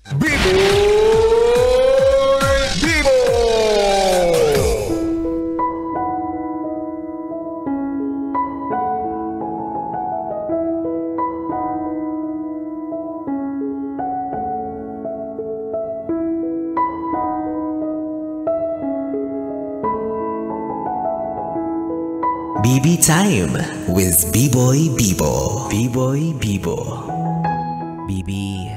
Bibo! BB Time with B-Boy Bibo. B-Boy Bibo. Bibi,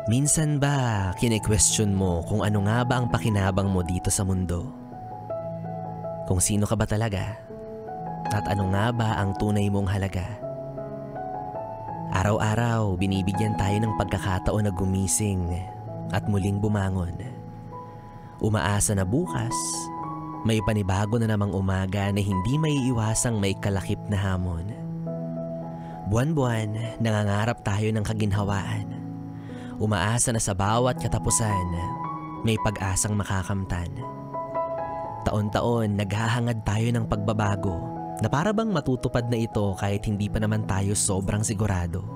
minsan ba kine-question mo kung ano nga ba ang pakinabang mo dito sa mundo? Kung sino ka ba talaga? At ano nga ba ang tunay mong halaga? Araw-araw binibigyan tayo ng pagkakataon na gumising at muling bumangon. Umaasa na bukas may panibago na namang umaga na hindi maiiwasang may kalakip na hamon. Buwan-buwan, nangangarap tayo ng kaginhawaan. Umaasa na sa bawat katapusan, may pag-asang makakamtan. Taon-taon, naghahangad tayo ng pagbabago na para bang matutupad na ito kahit hindi pa naman tayo sobrang sigurado.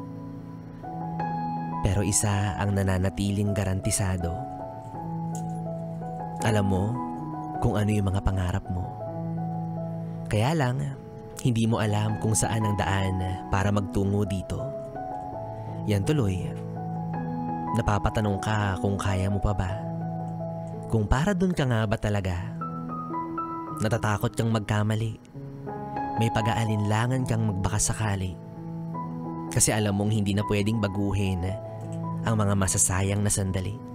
Pero isa ang nananatiling garantisado. Alam mo kung ano yung mga pangarap mo. Kaya lang, hindi mo alam kung saan ang daan para magtungo dito. Yan tuloy, napapatanong ka kung kaya mo pa ba? Kung para dun ka nga ba talaga? Natatakot kang magkamali. May pag-aalinlangan kang magbakasakali. Kasi alam mong hindi na pwedeng baguhin ang mga masasayang na sandali.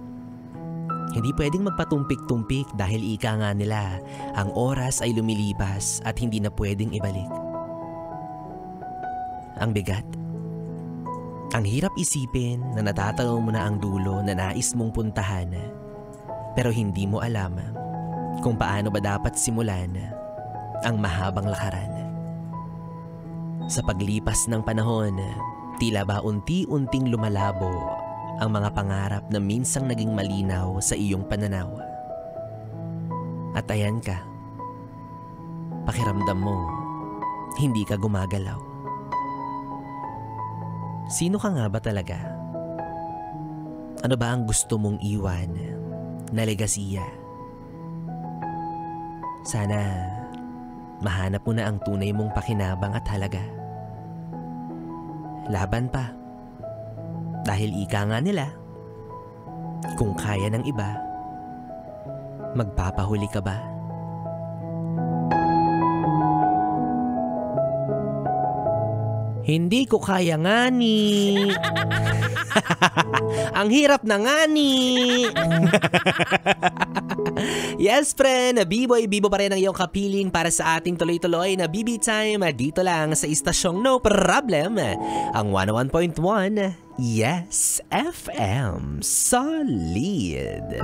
Hindi pwedeng magpatumpik-tumpik dahil ika nga nila, ang oras ay lumilipas at hindi na pwedeng ibalik. Ang bigat. Ang hirap isipin na natatanaw mo na ang dulo na nais mong puntahan, pero hindi mo alam kung paano ba dapat simulan ang mahabang lakaran. Sa paglipas ng panahon, tila ba unti-unting lumalabo ang mga pangarap na minsang naging malinaw sa iyong pananaw. At ayan ka, pakiramdam mo, hindi ka gumagalaw. Sino ka nga ba talaga? Ano ba ang gusto mong iwan na legasiya? Sana mahanap mo na ang tunay mong pakinabang at halaga. Laban pa. Dahil ika nga nila, kung kaya ng iba, magpapahuli ka ba? Hindi ko kaya nga ni. Ang hirap na nga ni. Yes, friend, B-Boy Bibo pa rin ang iyong kapiling para sa ating tuloy-tuloy na BB Time dito lang sa istasyong No Problem, ang 101.1 Yes FM Solid.